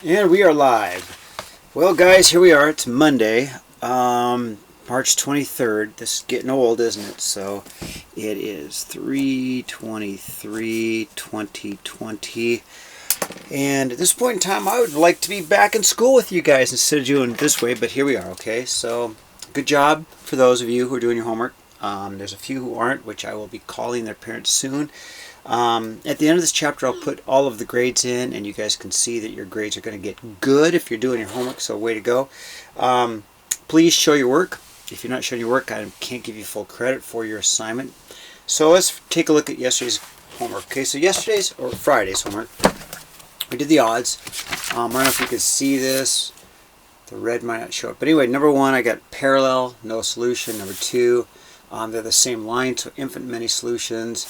And we are live. Well, guys, here we are. It's Monday, March 23rd. This is getting old, isn't it? So it is 3/23/2020. And at this point in time, I would like to be back in school with you guys instead of doing it this way. But here we are, okay? So good job for those of you who are doing your homework. There's a few who aren't, which I will be calling their parents soon. At the end of this chapter, I'll put all of the grades in, and you guys can see that your grades are going to get good if you're doing your homework, so way to go. Please show your work. If you're not showing your work, I can't give you full credit for your assignment. So let's take a look at yesterday's homework. Okay, so yesterday's, or Friday's homework, we did the odds. I don't know if you can see this. The red might not show up. But anyway, number one, I got parallel, no solution. Number two, they're the same line, so infinite many solutions.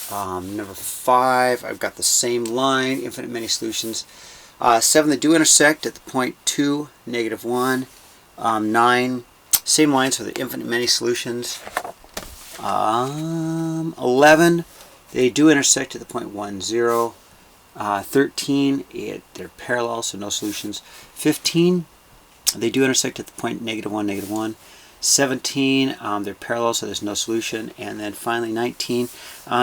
Number 5, I've got the same line, infinite many solutions. 7, they do intersect at the point 2, -1. 9, same line, so the infinite many solutions. 11, they do intersect at the point 1, 0. 13, they're parallel, so no solutions. 15, they do intersect at the point -1, -1. 17, they're parallel, so there's no solution. And then finally 19,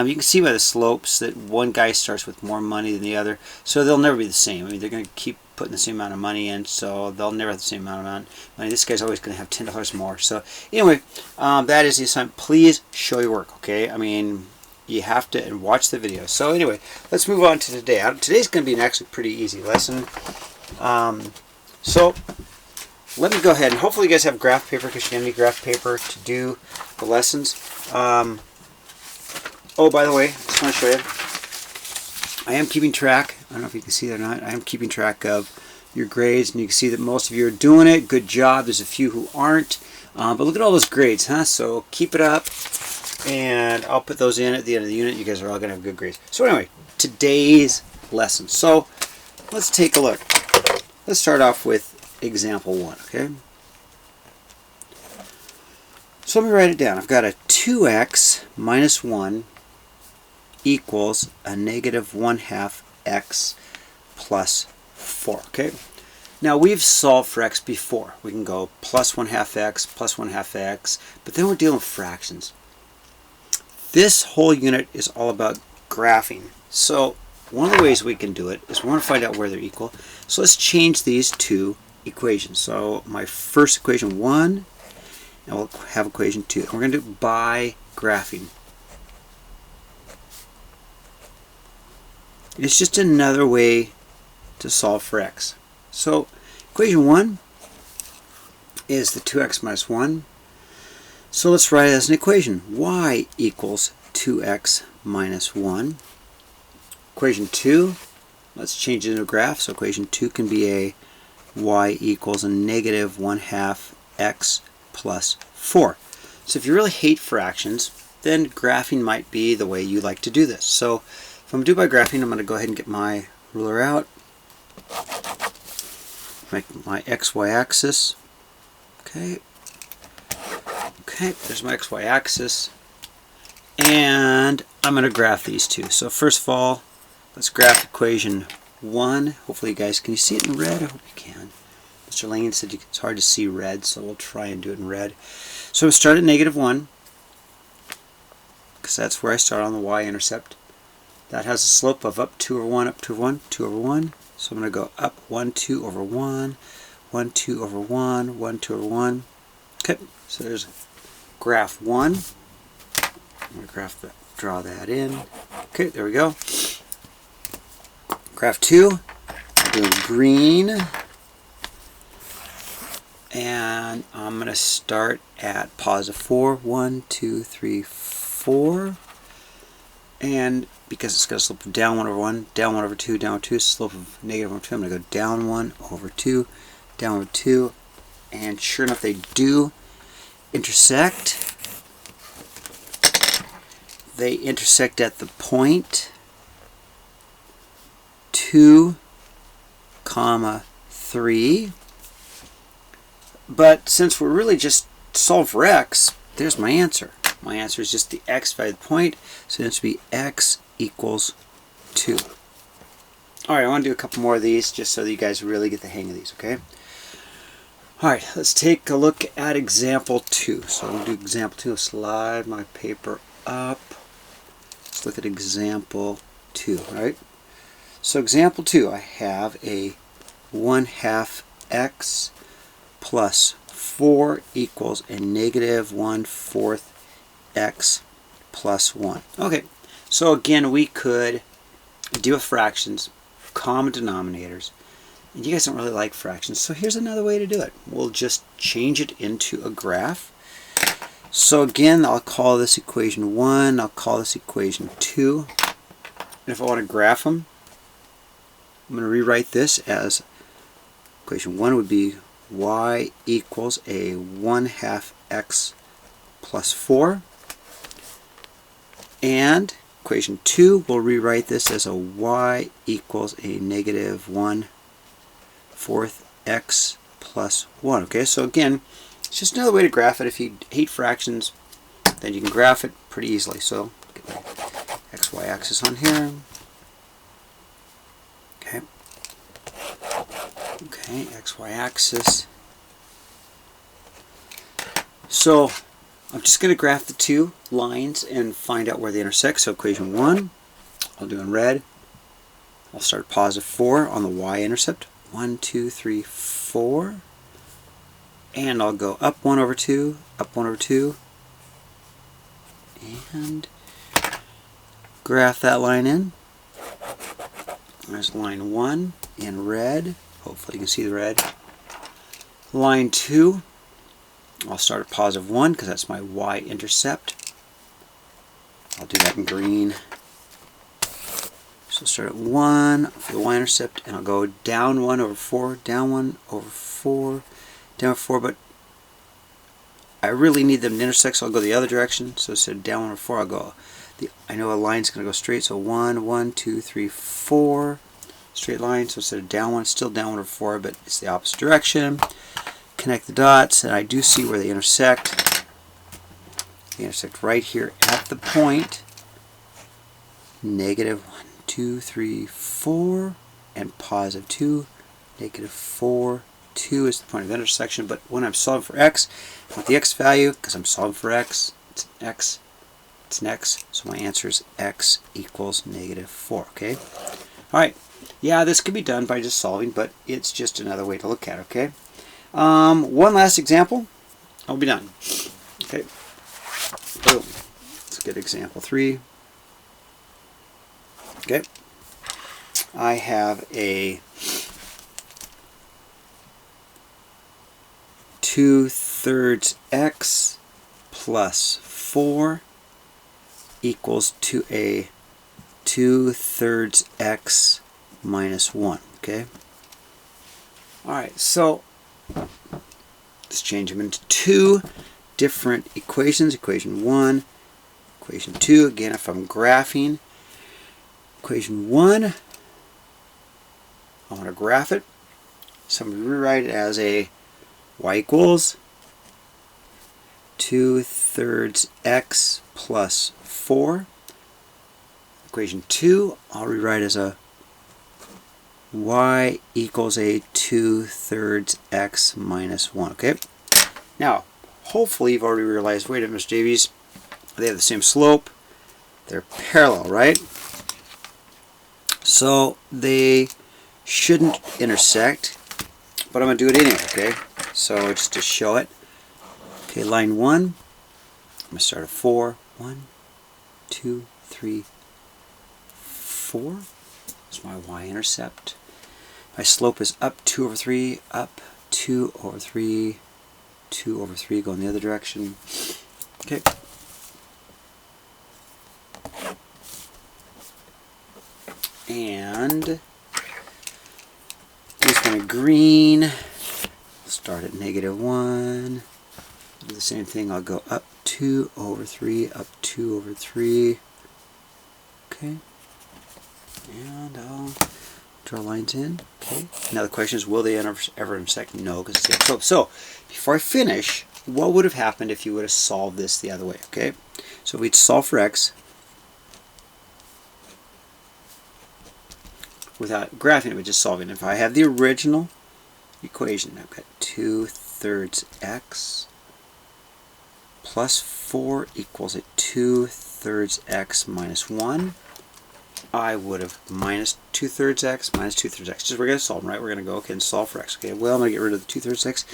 you can see by the slopes that one guy starts with more money than the other, so they'll never be the same. I mean, they're going to keep putting the same amount of money in, so they'll never have the same amount of money. This guy's always going to have $10 more. So anyway, that is the assignment. Please show your work, okay? I mean, you have to, and watch the video. So anyway, let's move on to today. Today's going to be an actually pretty easy lesson. So let me go ahead, and hopefully you guys have graph paper, because you're going to need graph paper to do the lessons. Oh, by the way, I just want to show you, I am keeping track, I don't know if you can see that or not, I am keeping track of your grades, and you can see that most of you are doing it. Good job. There's a few who aren't, but look at all those grades, huh? So keep it up, and I'll put those in at the end of the unit. You guys are all going to have good grades. So anyway, today's lesson. So let's take a look. Let's start off with example 1, okay? So let me write it down. I've got a 2x minus 1 equals a -1/2 x plus 4, okay? Now we've solved for x before. We can go plus 1/2 x, plus 1/2 x, but then we're dealing with fractions. This whole unit is all about graphing. So one of the ways we can do it is we want to find out where they're equal. So let's change these two equations. So my first equation 1, and we'll have equation 2. And we're going to do it by graphing. It's just another way to solve for x. So equation 1 is the 2x minus 1. So let's write it as an equation. Y equals 2x minus 1. Equation 2, let's change it into a graph. So equation 2 can be a y equals a -1/2 x plus 4. So if you really hate fractions, then graphing might be the way you like to do this. So if I'm going to do by graphing, I'm going to go ahead and get my ruler out, make my xy axis. Okay, there's my xy axis, and I'm going to graph these two. So first of all, let's graph equation 1. Hopefully you guys, can you see it in red? I hope you can. Mr. Lane said it's hard to see red, so we'll try and do it in red. So we'll start at -1, because that's where I start on the y-intercept. That has a slope of up 2 over 1, up 2 over 1, 2 over 1. So I'm going to go up 1, 2 over 1, 1, 2 over 1, 1, 2 over 1. Okay, so there's graph 1. I'm going to draw that in. Okay, there we go. Graph 2, I'm doing green. And I'm going to start at +4. 1, 2, 3, 4. And because it's got a slope of down 1 over 1, down 1 over 2, down over 2, slope of -1 over 2, I'm going to go down 1 over 2, down over 2. And sure enough, they do intersect. They intersect at the point 2, 3. But since we're really just solving for x, there's my answer. My answer is just the x by the point, so it's going to be x equals 2. Alright, I want to do a couple more of these just so that you guys really get the hang of these, okay? Alright, let's take a look at example 2. So I'm going to do example 2. I'll slide my paper up. Let's look at example 2, right? So example 2, I have a 1/2 x plus 4 equals a negative 1/4 x plus 1. Okay, so again, we could deal with fractions, common denominators. And you guys don't really like fractions, so here's another way to do it. We'll just change it into a graph. So again, I'll call this equation 1, I'll call this equation 2. And if I want to graph them, I'm going to rewrite this as equation 1 would be y equals a 1/2 x plus 4. And equation 2, we'll rewrite this as a y equals a negative 1/4 x plus 1. Okay, so again, it's just another way to graph it. If you hate fractions, then you can graph it pretty easily. So get my xy axis on here. Okay. Okay, xy axis. So I'm just going to graph the two lines and find out where they intersect. So equation 1, I'll do in red. I'll start at positive 4 on the y-intercept. 1, 2, 3, 4. And I'll go up 1 over 2, up 1 over 2. And graph that line in. There's line 1 in red. Hopefully you can see the red. Line 2. I'll start at positive 1 because that's my y-intercept. I'll do that in green. So start at 1 for the y-intercept, and I'll go down 1 over 4, down 1 over 4, down over 4, but I really need them to intersect, so I'll go the other direction. So instead of down 1 over 4, I'll go, I know a line's going to go straight, so 1, 1, 2, 3, 4, straight line. So instead of down 1, it's still down 1 over 4, but it's the opposite direction. Connect the dots, and I do see where they intersect. They intersect right here at the point. Negative 1, 2, 3, 4, and positive 2. Negative 4, 2 is the point of intersection, but when I'm solving for x, I want the x value, because I'm solving for x, it's an x, so my answer is x equals negative 4, okay? Alright, yeah, this could be done by just solving, but it's just another way to look at it, okay? One last example, I'll be done. Okay, boom. Let's get example 3. Okay, I have a 2/3 x plus 4 equals to a 2/3 x minus 1. Okay. Alright, so let's change them into two different equations. Equation 1, equation 2. Again, if I'm graphing equation 1, I want to graph it. So I'm going to rewrite it as a y equals 2/3 x plus 4. Equation 2, I'll rewrite as a y equals a 2/3 x minus 1. Okay. Now, hopefully you've already realized, wait a minute, Mr. Davies, they have the same slope. They're parallel, right? So they shouldn't intersect, but I'm going to do it anyway, okay? So just to show it. Okay, line 1, I'm going to start at 4. 1, 2, 3, 4. That's my y-intercept. My slope is up 2 over 3, up 2 over 3, 2 over 3, going the other direction. Okay. And this one green. Start at negative 1. Do the same thing. I'll go up 2 over 3, up 2 over 3. Okay. And I'll draw lines in. Okay. Now the question is, will they ever intersect? No, because it's the slope. So before I finish, what would have happened if you would have solved this the other way? Okay. So we'd solve for x. without graphing it, but just solving it. If I have the original equation, I've got 2/3 x plus 4 equals a 2/3 x minus 1. I would have minus 2/3 x minus 2/3 x. Just we're going to solve them, right? We're going to go, okay, and solve for x. Okay, well, I'm going to get rid of the 2/3 x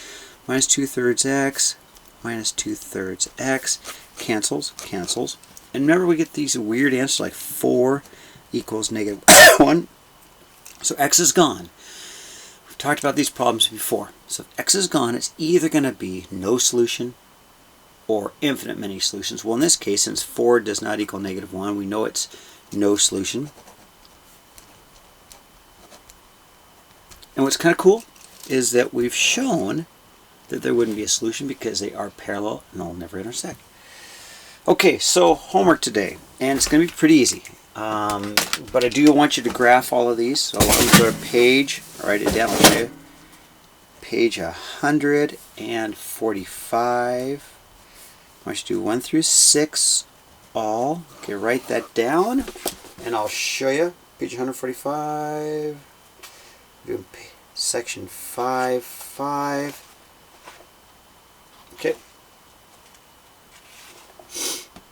minus 2/3 x minus 2/3 x. Cancels, cancels. And remember, we get these weird answers like 4 equals negative 1. So x is gone. We've talked about these problems before. So if x is gone, it's either going to be no solution or infinite many solutions. Well, in this case, since 4 does not equal negative 1, we know it's no solution. And what's kind of cool is that we've shown that there wouldn't be a solution because they are parallel and they'll never intersect. Okay, so homework today, and it's going to be pretty easy. But I do want you to graph all of these. So I want you to go to page, write it down, I'll show you. Page 145. I want you to do 1 through 6 all. Okay, write that down, and I'll show you. Page 145. Doing section 5. Okay.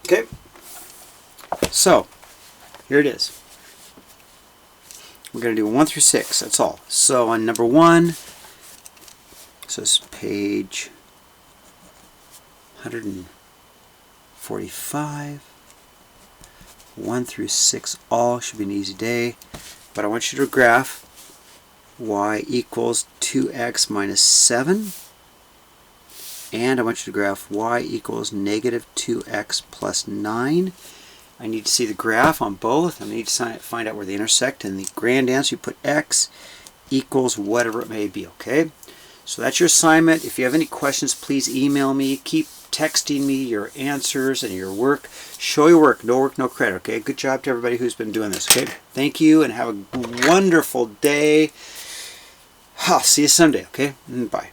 Okay. So here it is. We're going to do 1 through 6. That's all. So on number 1, so it's page 145. 1 through 6 all should be an easy day. But I want you to graph y equals 2x minus 7. And I want you to graph y equals negative 2x plus 9. I need to see the graph on both. I need to find out where they intersect. And the grand answer, you put x equals whatever it may be, okay? So that's your assignment. If you have any questions, please email me. Keep texting me your answers and your work. Show your work. No work, no credit, okay? Good job to everybody who's been doing this, okay? Thank you, and have a wonderful day. I'll see you someday, okay? Bye.